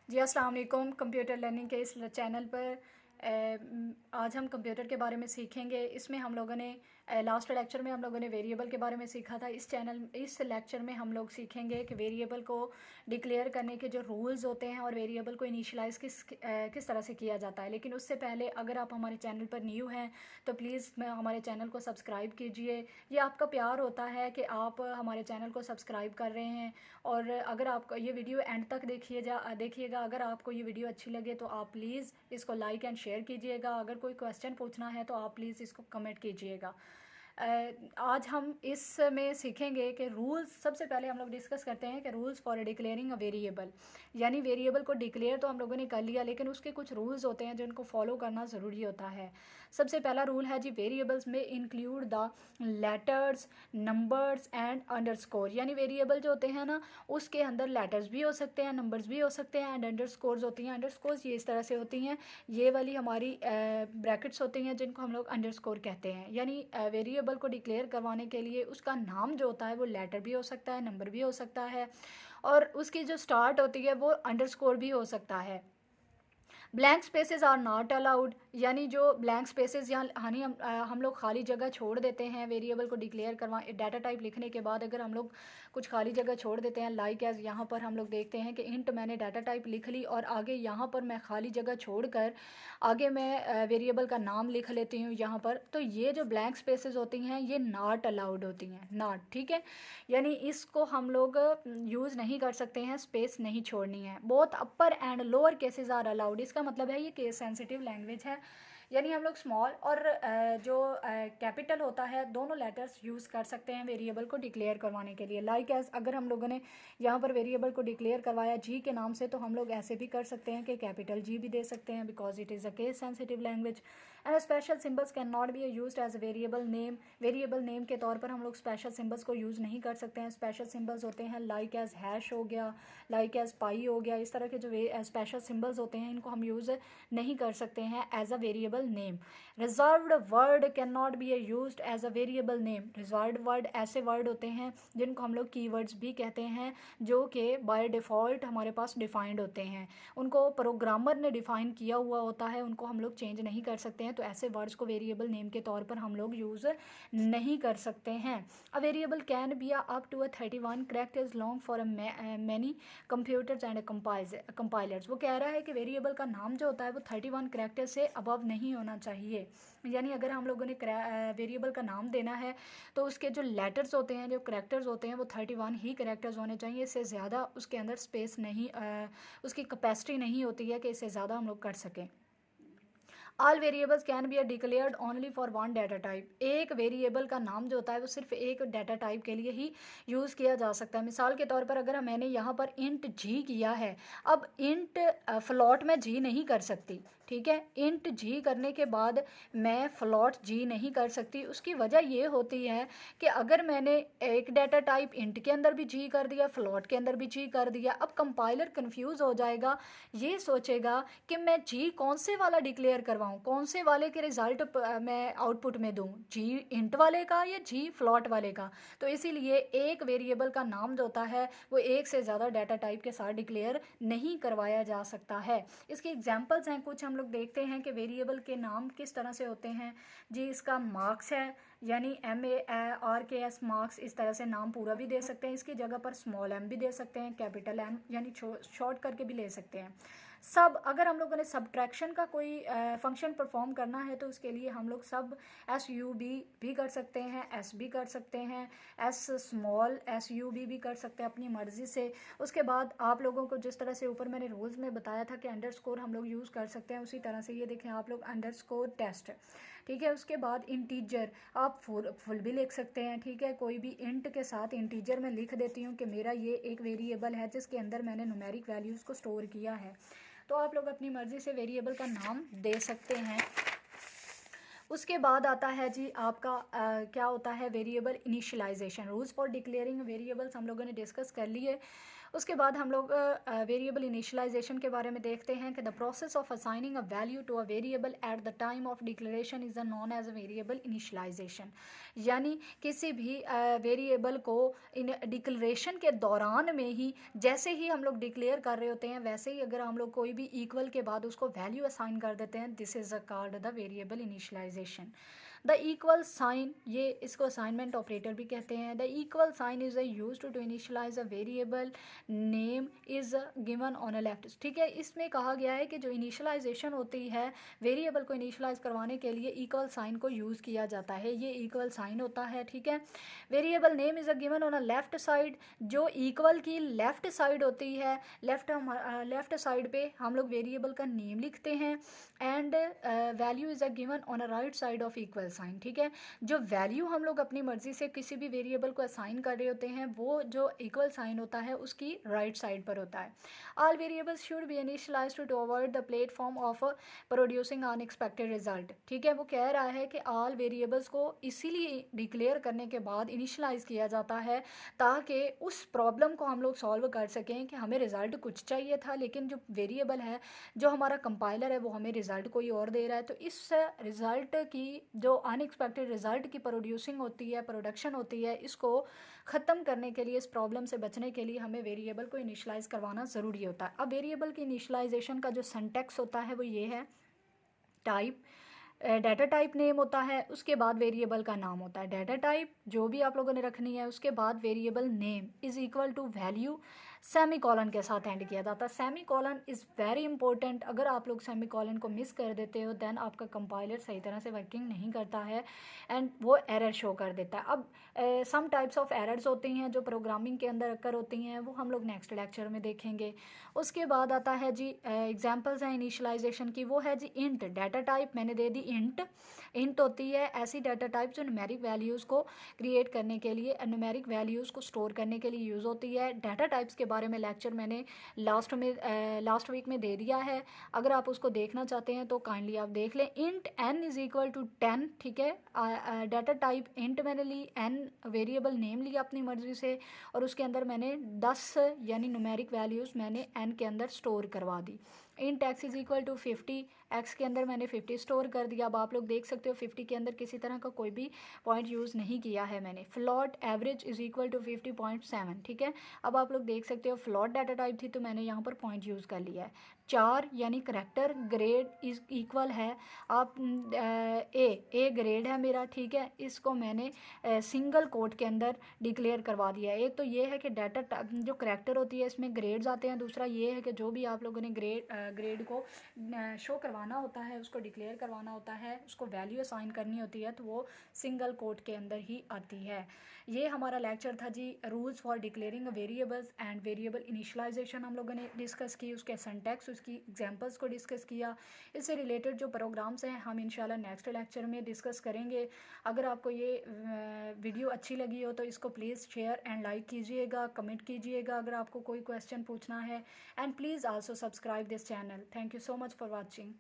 जी अस्सलाम वालेकुम। Computer learning के इस चैनल पर आज हम कंप्यूटर के बारे में सीखेंगे। इसमें हम लोगों ने लास्ट लेक्चर में हम लोगों ने वेरिएबल के बारे में सीखा था। इस लेक्चर में हम लोग सीखेंगे कि वेरिएबल को डिक्लेयर करने के जो रूल्स होते हैं और वेरिएबल को इनिशियलाइज़ किस तरह से किया जाता है। लेकिन उससे पहले अगर आप हमारे चैनल पर न्यू हैं तो प्लीज़ हमारे चैनल को सब्सक्राइब कीजिए। ये आपका प्यार होता है कि आप हमारे चैनल को सब्सक्राइब कर रहे हैं। और अगर आपको ये वीडियो एंड तक देखिएगा। अगर आपको ये वीडियो अच्छी लगे तो आप प्लीज़ इसको लाइक एंड शेयर कीजिएगा। अगर कोई क्वेश्चन पूछना है तो आप प्लीज़ इसको कमेंट कीजिएगा। आज हम इसमें सीखेंगे कि रूल्स। सबसे पहले हम लोग डिस्कस करते हैं कि rules for declaring a variable, यानी वेरिएबल को डिक्लेयर तो हम लोगों ने कर लिया, लेकिन उसके कुछ रूल्स होते हैं जिनको फॉलो करना ज़रूरी होता है। सबसे पहला रूल है जी, वेरिएबल्स में include the letters, numbers and underscore. यानी वेरिएबल जो होते हैं ना, उसके अंदर लेटर्स भी हो सकते हैं, नंबर्स भी हो सकते हैं एंड अंडरस्कोर्स होती हैं। अंडरस्कोर्स ये इस तरह से होती हैं, ये वाली हमारी ब्रैकेट्स होती हैं जिनको हम लोग अंडरस्कोर कहते हैं। यानी वेरिएबल को डिक्लेयर करवाने के लिए उसका नाम जो होता है वो लेटर भी हो सकता है, नंबर भी हो सकता है, और उसकी जो स्टार्ट होती है वो अंडरस्कोर भी हो सकता है। Blank spaces are not allowed, यानी जो ब्लैंक स्पेसेस यहाँ हम लोग खाली जगह छोड़ देते हैं वेरिएबल को डिक्लेयर करवा डाटा टाइप लिखने के बाद अगर हम लोग कुछ खाली जगह छोड़ देते हैं, लाइक एज यहाँ पर हम लोग देखते हैं कि इंट मैंने डाटा टाइप लिख ली और आगे यहाँ पर मैं खाली जगह छोड़कर आगे मैं वेरिएबल का नाम लिख लेती हूँ यहाँ पर, तो ये जो ब्लैंक स्पेसेस होती हैं ये नॉट अलाउड होती हैं, नॉट, ठीक है। यानी इसको हम लोग यूज़ नहीं कर सकते हैं, स्पेस नहीं छोड़नी है। Both upper and lower cases are allowed, इसका मतलब है ये केस सेंसिटिव लैंग्वेज है। यानी हम लोग स्मॉल और जो कैपिटल होता है दोनों लेटर्स यूज़ कर सकते हैं वेरिएबल को डिक्लेयर करवाने के लिए। लाइक एज अगर हम लोगों ने यहाँ पर वेरिएबल को डिक्लेयर करवाया जी के नाम से, तो हम लोग ऐसे भी कर सकते हैं कि कैपिटल जी भी दे सकते हैं, because it is a case sensitive language. And special symbols can not be used as variable name. Variable name के तौर पर हम लोग स्पेशल सिम्बल्स को यूज़ नहीं कर सकते हैं। स्पेशल सिम्बल्स होते हैं लाइक एज हैश हो गया, लाइक एज पाई हो गया, इस तरह के जो स्पेशल सिम्बल्स होते हैं इनको हम यूज़ नहीं कर सकते हैं as a variable name. Reserved word can not be used as a variable name. Reserved word ऐसे वर्ड होते हैं जिनको हम लोग कीवर्ड्स भी कहते हैं, जो कि बाय डिफ़ॉल्ट हमारे पास डिफाइंड होते हैं, उनको प्रोग्रामर ने डिफाइन किया हुआ होता है, उनको हम लोग चेंज नहीं कर सकते हैं। तो ऐसे वर्ड्स को वेरिएबल नेम के तौर पर हम लोग यूज़ नहीं कर सकते हैं। A variable can be up to 31 characters long for many computers and compilers. वो कह रहा है कि वेरिएबल का नाम जो होता है वो 31 कैरेक्टर से अबव नहीं होना चाहिए। यानी अगर हम लोगों ने वेरिएबल का नाम देना है तो उसके जो लेटर्स होते हैं, जो कैरेक्टर्स होते हैं, वो 31 ही कैरेक्टर्स होने चाहिए। इससे ज़्यादा उसके अंदर स्पेस नहीं, उसकी कैपेसिटी नहीं होती है कि इससे ज़्यादा हम लोग कर सकें। All variables can be declared only for one data type. एक वेरिएबल का नाम जो होता है वो सिर्फ एक डाटा टाइप के लिए ही यूज़ किया जा सकता है। मिसाल के तौर पर अगर मैंने यहाँ पर इंट जी किया है, अब इंट फ्लॉट में जी नहीं कर सकती, ठीक है। इंट जी करने के बाद मैं फ्लॉट जी नहीं कर सकती। उसकी वजह ये होती है कि अगर मैंने एक डाटा टाइप इंट के अंदर भी जी कर दिया, फ्लॉट के अंदर भी जी कर दिया, अब कंपाइलर कंफ्यूज हो जाएगा, ये सोचेगा कि मैं जी कौन से वाला डिक्लेयर करवाऊँ, कौन से वाले के रिजल्ट मैं आउटपुट में दूँ, जी इंट वाले का या जी फ्लॉट वाले का। तो इसीलिए एक वेरिएबल का नाम जो होता है वो एक से ज़्यादा डाटा टाइप के साथ डिक्लेयर नहीं करवाया जा सकता है। इसके एग्जांपल्स हैं कुछ, हम लोग देखते हैं कि वेरिएबल के नाम किस तरह से होते हैं जी। इसका मार्क्स है, यानी MARKS मार्क्स, इस तरह से नाम पूरा भी दे सकते हैं। इसकी जगह पर स्मॉल m भी दे सकते हैं, कैपिटल M यानी शॉर्ट करके भी ले सकते हैं। सब, अगर हम लोगों ने सब्ट्रैक्शन का कोई फंक्शन परफॉर्म करना है तो उसके लिए हम लोग सब SUB भी कर सकते हैं, S भी कर सकते हैं, S स्मॉल SUB भी कर सकते हैं अपनी मर्ज़ी से। उसके बाद आप लोगों को जिस तरह से ऊपर मैंने रूल्स में बताया था कि अंडरस्कोर हम लोग यूज़ कर सकते हैं, उसी तरह से ये देखें आप लोग अंडरस्कोर टेस्ट, ठीक है। उसके बाद इंटीजर आप फुल भी लिख सकते हैं, ठीक है। कोई भी इंट के साथ इंटीजर में लिख देती हूँ कि मेरा ये एक वेरिएबल है जिसके अंदर मैंने न्यूमेरिक वैल्यूज़ को स्टोर किया है, तो आप लोग अपनी मर्ज़ी से वेरिएबल का नाम दे सकते हैं। उसके बाद आता है जी आपका क्या होता है variable initialization. Rules for declaring variables हम लोगों ने डिस्कस कर लिए। उसके बाद हम लोग वेरिएबल इनिशियलाइजेशन के बारे में देखते हैं कि the process of assigning a value to a variable at the time of declaration is known as a variable initialization. यानी किसी भी वेरिएबल को इन डिक्लेरेशन के दौरान में ही, जैसे ही हम लोग डिक्लेयर कर रहे होते हैं वैसे ही अगर हम लोग कोई भी इक्वल के बाद उसको वैल्यू असाइन कर देते हैं, this is a called the variable initialization. The equal sign, ये इसको असाइनमेंट ऑपरेटर भी कहते हैं। The equal sign is use to initialize a variable name is given on a left. ठीक है, इसमें कहा गया है कि जो इनिशियलाइजेशन होती है वेरिएबल को इनिशियलाइज करवाने के लिए इक्वल साइन को यूज़ किया जाता है, ये इक्वल साइन होता है। ठीक है, variable name is given on a left side, जो इक्वल की लेफ्ट साइड होती है, लेफ्ट साइड पे हम लोग वेरिएबल का नेम लिखते हैं। And value is given on a right side of equal sign. ठीक है, जो वैल्यू हम लोग अपनी मर्जी से किसी भी वेरिएबल को असाइन कर रहे होते हैं वो जो इक्वल साइन होता है उसकी राइट साइड पर होता है। All variables should be initialized to avoid the platform of producing unexpected result. ठीक है, वो कह रहा है कि ऑल वेरिएबल्स को इसीलिए डिक्लेयर करने के बाद इनिशियलाइज किया जाता है ताकि उस प्रॉब्लम को हम लोग सॉल्व कर सकें कि हमें रिजल्ट कुछ चाहिए था लेकिन जो वेरिएबल है, जो हमारा कंपाइलर है, वो हमें रिजल्ट कोई और दे रहा है। तो इस रिजल्ट की जो अनएक्सपेक्टेड रिजल्ट की प्रोड्यूसिंग होती है, प्रोडक्शन होती है, इसको ख़त्म करने के लिए, इस प्रॉब्लम से बचने के लिए हमें वेरिएबल को इनिशियलाइज करवाना ज़रूरी होता है। अब वेरिएबल की इनिशियलाइजेशन का जो सिंटैक्स होता है वो ये है, टाइप, डाटा टाइप नेम होता है, उसके बाद वेरिएबल का नाम होता है। डाटा टाइप जो भी आप लोगों ने रखनी है, उसके बाद variable name is equal to value, semicolon के साथ एंड किया जाता है। Semicolon is very important, अगर आप लोग सेमी कॉलन को मिस कर देते हो देन आपका कंपाइलर सही तरह से वर्किंग नहीं करता है एंड वो एरर शो कर देता है। अब सम टाइप्स ऑफ एरर्स होती हैं जो प्रोग्रामिंग के अंदर अक्कर होती हैं, वो हम लोग नेक्स्ट लेक्चर में देखेंगे। उसके बाद आता है जी एग्जांपल्स हैं इनिशियलाइजेशन की, वो है जी इंट। डाटा टाइप मैंने दे दी इंट। इंट होती है ऐसी डाटा टाइप जो न्यूमेरिक वैल्यूज़ को क्रिएट करने के लिए, न्यूमेरिक वैल्यूज़ को स्टोर करने के लिए यूज़ होती है। डाटा टाइप्स के बारे में लेक्चर मैंने लास्ट वीक में दे दिया है, अगर आप उसको देखना चाहते हैं तो काइंडली आप देख लें। Int n is equal to 10। ठीक है, डाटा टाइप इंट मैंने ली, n वेरिएबल नेम लिया अपनी मर्ज़ी से और उसके अंदर मैंने 10 यानी न्यूमेरिक वैल्यूज़ मैंने n के अंदर स्टोर करवा दी। Int x is equal to 50, x के अंदर मैंने 50 स्टोर कर दिया। अब आप लोग देख सकते हो 50 के अंदर किसी तरह का कोई भी पॉइंट यूज़ नहीं किया है मैंने। Float average is equal to 50.7। ठीक है, अब आप लोग देख सकते हो फ्लॉट डाटा टाइप थी तो मैंने यहाँ पर पॉइंट यूज़ कर लिया है। 4 यानी करेक्टर ग्रेड इज इक्वल है आप ए ग्रेड है मेरा। ठीक है, इसको मैंने सिंगल कोट के अंदर डिक्लेयर करवा दिया है। एक तो ये है कि डाटा जो करेक्टर होती है इसमें ग्रेड्स आते हैं, दूसरा ये है कि जो भी आप लोगों ने ग्रेड को शो करवाना होता है, उसको डिक्लेयर करवाना होता है, उसको वैल्यू असाइन करनी होती है तो वो सिंगल कोट के अंदर ही आती है। ये हमारा लेक्चर था जी, rules for declaring variables and variable initialisation हम लोगों ने डिस्कस की, उसके सिंटैक्स, उसकी एग्जांपल्स को डिस्कस किया। इससे रिलेटेड जो प्रोग्राम्स हैं हम इंशाल्लाह नेक्स्ट लेक्चर में डिस्कस करेंगे। अगर आपको ये वीडियो अच्छी लगी हो तो इसको प्लीज़ शेयर एंड लाइक कीजिएगा, कमेंट कीजिएगा अगर आपको कोई क्वेश्चन पूछना है, and please also subscribe this channel. Thank you so much for watching.